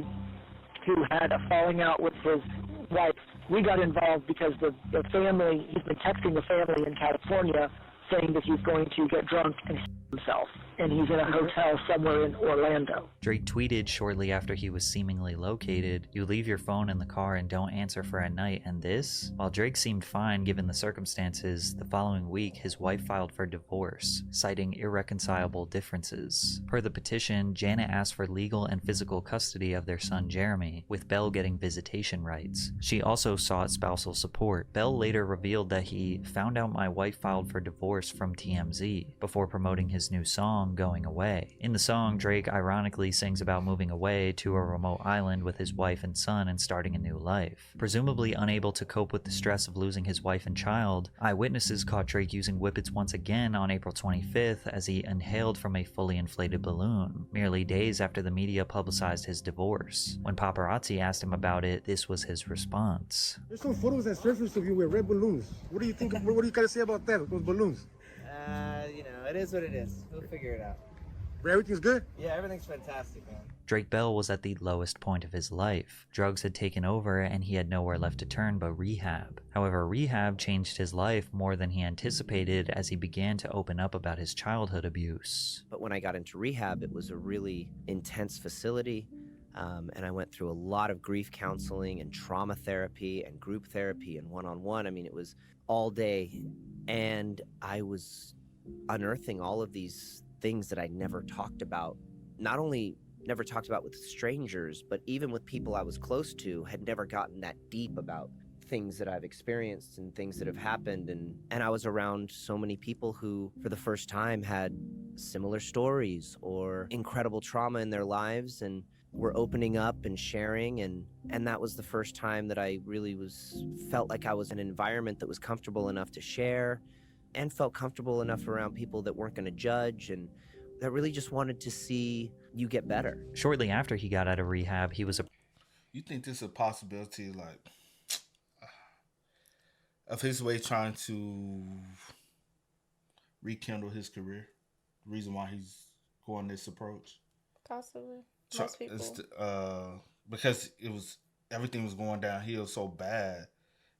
who had a falling out with his wife. We got involved because the family, he's been texting the family in California saying that he's going to get drunk and himself, and he's in a hotel somewhere in Orlando. Drake tweeted shortly after he was seemingly located, "You leave your phone in the car and don't answer for a night, and this?" While Drake seemed fine given the circumstances, the following week his wife filed for divorce, citing irreconcilable differences. Per the petition, Janet asked for legal and physical custody of their son Jeremy, with Bell getting visitation rights. She also sought spousal support. Bell later revealed that he found out my wife filed for divorce from TMZ, before promoting his new song, Going Away. In the song, Drake ironically sings about moving away to a remote island with his wife and son and starting a new life. Presumably unable to cope with the stress of losing his wife and child, eyewitnesses caught Drake using whippets once again on April 25th as he inhaled from a fully inflated balloon, merely days after the media publicized his divorce. When paparazzi asked him about it, this was his response. There's some photos that surfaced of you with red balloons. What do you think? What do you gotta say about that, those balloons? You know, it is what it is. We'll figure it out. Everything's good? Yeah, everything's fantastic, man. Drake Bell was at the lowest point of his life. Drugs had taken over and he had nowhere left to turn but rehab. However, rehab changed his life more than he anticipated as he began to open up about his childhood abuse. But when I got into rehab, it was a really intense facility. And I went through a lot of grief counseling and trauma therapy and group therapy and one-on-one. I mean, it was all day. And I was unearthing all of these things that I never talked about. Not only never talked about with strangers, but even with people I was close to, had never gotten that deep about things that I've experienced and things that have happened. And I was around so many people who, for the first time, had similar stories or incredible trauma in their lives and were opening up and sharing. And that was the first time that I really felt like I was in an environment that was comfortable enough to share and felt comfortable enough around people that weren't going to judge and that really just wanted to see you get better. Shortly after he got out of rehab, he was You think this is a possibility, like, of his way trying to rekindle his career? The reason why he's going this approach? Possibly. Most people. Because everything was going downhill so bad.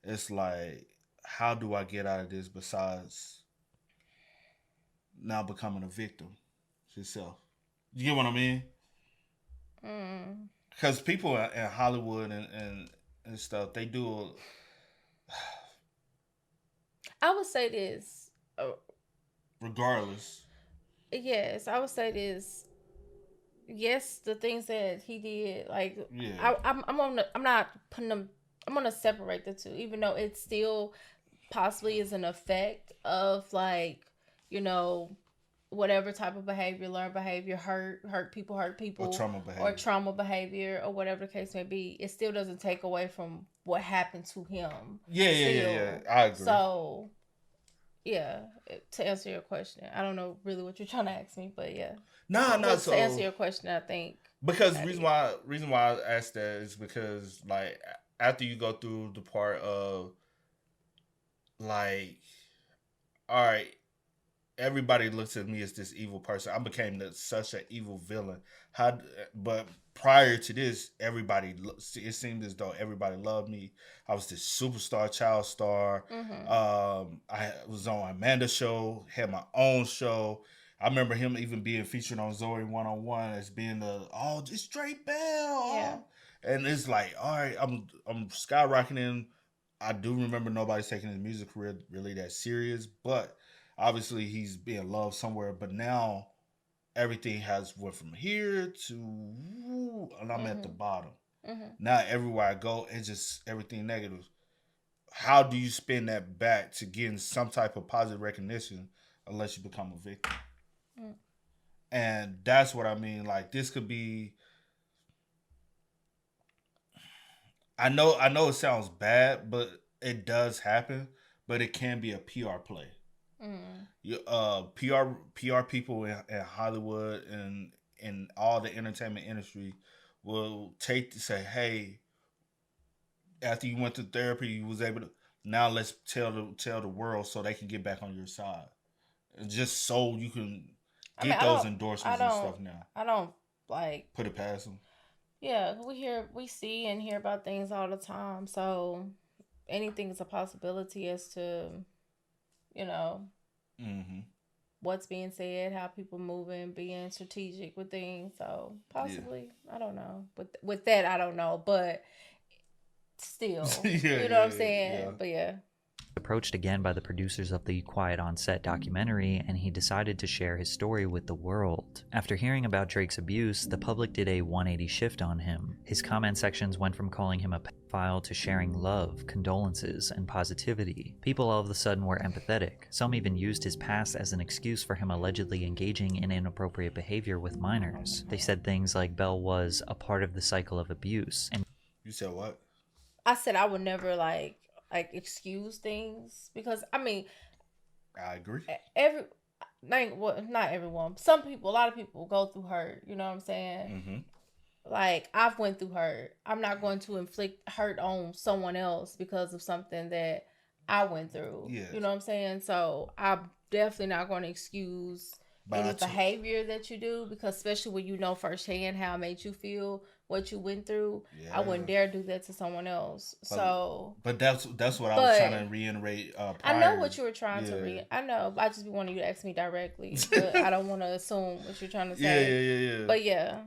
It's like, how do I get out of this besides now becoming a victim yourself? You get what I mean? Because people in Hollywood and stuff, they do. I would say this. Regardless. Yes, I would say this. Yes, the things that he did, like, yeah. I'm not putting them. I'm gonna separate the two, even though it still possibly is an effect of, like, you know, whatever type of behavior, learned behavior, hurt people, or trauma behavior, or whatever the case may be. It still doesn't take away from what happened to him. Yeah. I agree. So, yeah, to answer your question, I don't know really what you're trying to ask me, but yeah. So to answer your question, I think because reason why I asked that is because, like, after you go through the part of, like, all right, everybody looks at me as this evil person. I became such an evil villain. But prior to this, it seemed as though everybody loved me. I was this superstar, child star. Mm-hmm. I was on Amanda's show, had my own show. I remember him even being featured on Zoe 101 as being it's Drake Bell. Yeah. And it's like, all right, I'm skyrocketing. I do remember nobody's taking his music career really that serious, but obviously he's being loved somewhere. But now everything has went from here to, and I'm at the bottom. Mm-hmm. Now everywhere I go, it's just everything negative. How do you spin that back to getting some type of positive recognition unless you become a victim? Mm. And that's what I mean. Like, this could be. I know it sounds bad, but it does happen. But it can be a PR play. PR people in Hollywood and in all the entertainment industry will say, hey, after you went to therapy, you was able to, now let's tell the world so they can get back on your side, and just so you can get those endorsements and stuff. Now I don't like put it past them. Yeah, we see and hear about things all the time, so anything is a possibility as to, you know, what's being said, how people moving, being strategic with things. So possibly, I don't know. With that, I don't know, but still, you know what I'm saying? Yeah. But yeah. Approached again by the producers of the Quiet on Set documentary, and he decided to share his story with the world. After hearing about Drake's abuse, the public did a 180 shift on him. His comment sections went from calling him a pedophile to sharing love, condolences, and positivity. People all of a sudden were empathetic. Some even used his past as an excuse for him allegedly engaging in inappropriate behavior with minors. They said things like Bell was a part of the cycle of abuse. And you said what? I said I would never like excuse things, because I mean, I agree. Not everyone. Some people, a lot of people go through hurt. You know what I'm saying? Mm-hmm. Like, I've went through hurt. I'm not going to inflict hurt on someone else because of something that I went through. Yes. You know what I'm saying? So I'm definitely not going to excuse any behavior that you do, because especially when you know firsthand how it made you feel, what you went through, I wouldn't dare do that to someone else. But that's what I was trying to reiterate. Prior. I know what you were trying to I know. I just wanted you to ask me directly, but I don't want to assume what you're trying to say. Yeah. But yeah.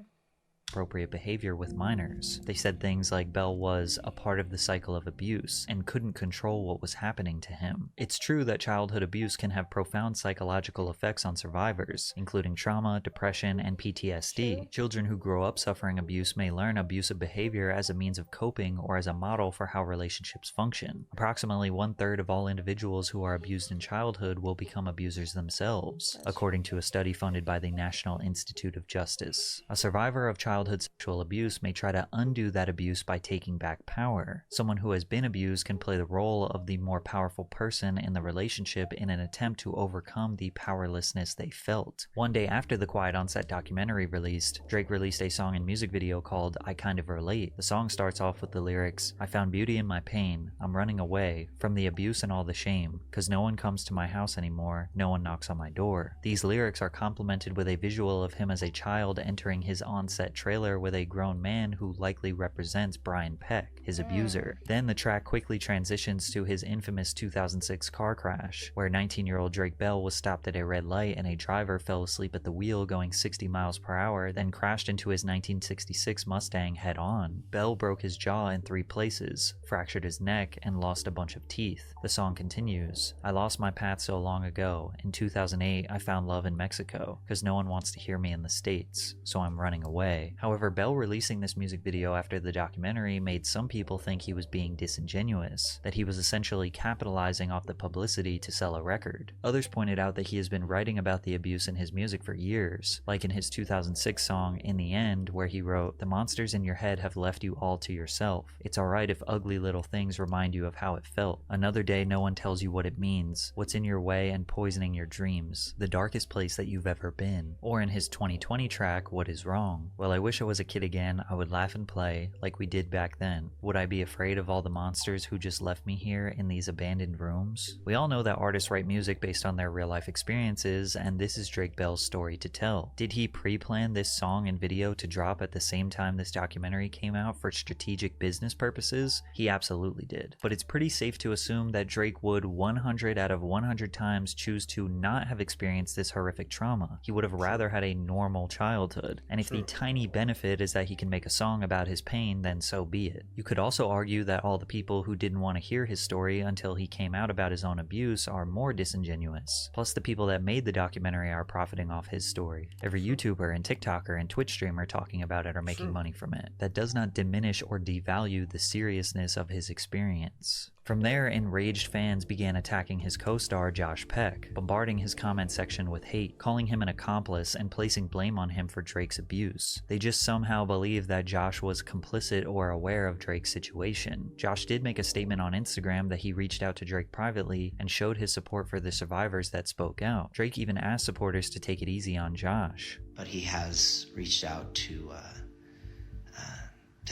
Appropriate behavior with minors. They said things like Bell was a part of the cycle of abuse and couldn't control what was happening to him. It's true that childhood abuse can have profound psychological effects on survivors, including trauma, depression, and PTSD. True. Children who grow up suffering abuse may learn abusive behavior as a means of coping or as a model for how relationships function. Approximately 1/3 of all individuals who are abused in childhood will become abusers themselves, according to a study funded by the National Institute of Justice. A survivor of childhood sexual abuse may try to undo that abuse by taking back power. Someone who has been abused can play the role of the more powerful person in the relationship in an attempt to overcome the powerlessness they felt. One day after the Quiet on Set documentary released, Drake released a song and music video called I Kind of Relate. The song starts off with the lyrics, "I found beauty in my pain, I'm running away from the abuse and all the shame, 'cause no one comes to my house anymore, no one knocks on my door." These lyrics are complemented with a visual of him as a child entering his on-set trailer with a grown man who likely represents Brian Peck, his abuser. Then the track quickly transitions to his infamous 2006 car crash, where 19-year-old Drake Bell was stopped at a red light and a driver fell asleep at the wheel going 60 miles per hour, then crashed into his 1966 Mustang head-on. Bell broke his jaw in 3 places, fractured his neck, and lost a bunch of teeth. The song continues, "I lost my path so long ago. In 2008, I found love in Mexico, because no one wants to hear me in the States, so I'm running away." However, Bell releasing this music video after the documentary made some people think he was being disingenuous, that he was essentially capitalizing off the publicity to sell a record. Others pointed out that he has been writing about the abuse in his music for years, like in his 2006 song In the End, where he wrote, "The monsters in your head have left you all to yourself. It's alright if ugly little things remind you of how it felt. Another day no one tells you what it means, what's in your way and poisoning your dreams, the darkest place that you've ever been." Or in his 2020 track, What Is Wrong? "Well, I wish I was a kid again, I would laugh and play, like we did back then. Would I be afraid of all the monsters who just left me here in these abandoned rooms?" We all know that artists write music based on their real-life experiences, and this is Drake Bell's story to tell. Did he pre-plan this song and video to drop at the same time this documentary came out for strategic business purposes? He absolutely did. But it's pretty safe to assume that Drake would 100 out of 100 times choose to not have experienced this horrific trauma. He would have rather had a normal childhood. And if the tiny benefit is that he can make a song about his pain, then so be it. You could also argue that all the people who didn't want to hear his story until he came out about his own abuse are more disingenuous. Plus, the people that made the documentary are profiting off his story. Every YouTuber and TikToker and Twitch streamer talking about it are making money from it. That does not diminish or devalue the seriousness of his experience. From there, enraged fans began attacking his co-star Josh Peck, bombarding his comment section with hate, calling him an accomplice, and placing blame on him for Drake's abuse. They just somehow believed that Josh was complicit or aware of Drake's situation. Josh did make a statement on Instagram that he reached out to Drake privately and showed his support for the survivors that spoke out. Drake even asked supporters to take it easy on Josh. But he has reached out to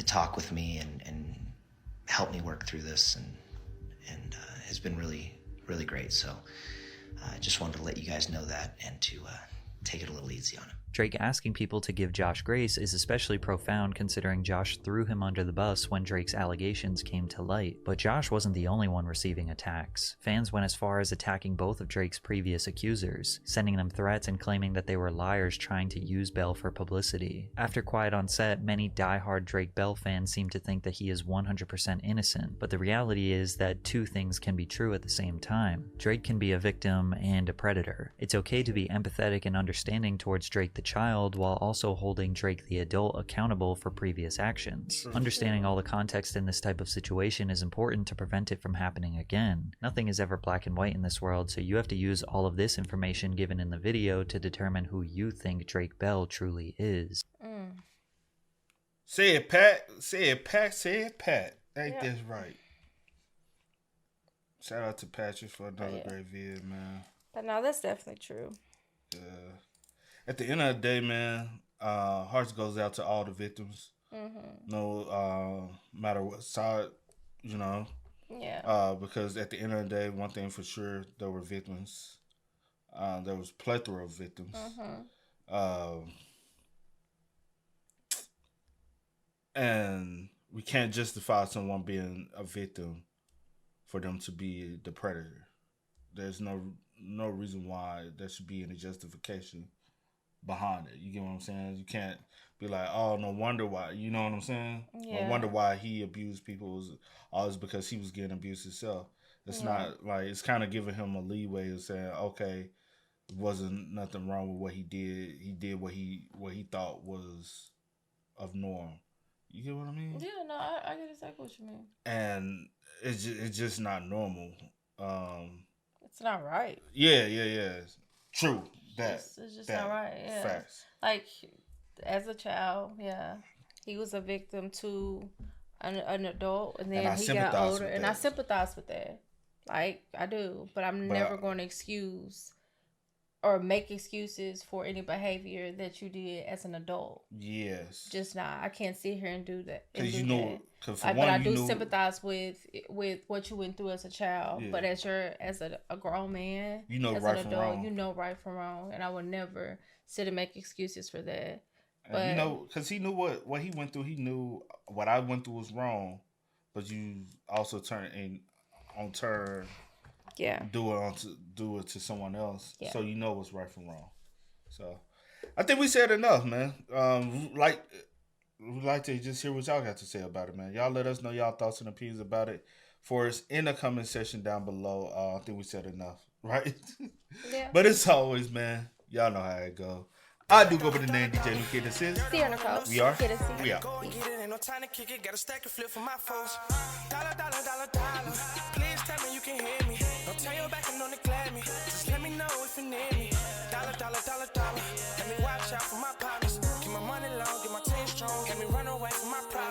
talk with me and help me work through this, and has been really, really great. So I just wanted to let you guys know that and to take it a little easy on him. Drake asking people to give Josh grace is especially profound considering Josh threw him under the bus when Drake's allegations came to light. But Josh wasn't the only one receiving attacks. Fans went as far as attacking both of Drake's previous accusers, sending them threats and claiming that they were liars trying to use Bell for publicity. After Quiet on Set, many die-hard Drake Bell fans seem to think that he is 100% innocent, but the reality is that two things can be true at the same time. Drake can be a victim and a predator. It's okay to be empathetic and understanding towards Drake the child while also holding Drake the adult accountable for previous actions. Understanding all the context in this type of situation is important to prevent it from happening again. Nothing is ever black and white in this world, so you have to use all of this information given in the video to determine who you think Drake Bell truly is. Say it, Pat. Say it, Pat. Say it, Pat. Ain't this right? Shout out to Patrick for another great vid, man. But no, that's definitely true. Yeah. At the end of the day, man, hearts goes out to all the victims. No matter what side, you know. Yeah. Because at the end of the day, one thing for sure, there were victims. There was plethora of victims. And we can't justify someone being a victim for them to be the predator. There's no reason why there should be any justification behind it. You get what I'm saying? You can't be like, oh, no wonder why. You know what I'm saying? Yeah. No wonder why he abused people. Was always because he was getting abused himself. It's not like, it's kind of giving him a leeway of saying, okay, wasn't nothing wrong with what he did. He did what he thought was of norm. You get what I mean? Yeah, no, I get exactly what you mean. And it's just not normal. It's not right. Yeah. True. It's just not right. Yeah. Facts. Like, as a child, yeah, he was a victim to an adult, and then he got older, and I sympathize with that. Like, I do, but I'm never going to excuse or make excuses for any behavior that you did as an adult. Yes. Just not. I can't sit here and do that. Because you know, but I do sympathize with what you went through as a child. Yeah. But as a grown man, you know, as right an from adult, wrong. you know right from wrong, and I would never sit and make excuses for that. But you know, because he knew what he went through. He knew what I went through was wrong, but you also do it to someone else, so you know what's right from wrong. So I think we said enough, man. We'd like to just hear what y'all got to say about it, man. Y'all let us know y'all thoughts and opinions about it for us in the comment section down below. I think we said enough, right? Yeah. But as always, man, y'all know how it go. I do go by the name DJ New Kid and Sis. We are. We are. Ain't no time to kick it. Got a stack of flip for my folks. Dollar. Please tell me you can hear me. Don't turn your back and don't neglect me. Just let me know if you need me. Dollar. Let me watch out for my partners. Keep my money long, get my team strong. Let me run away from my pride.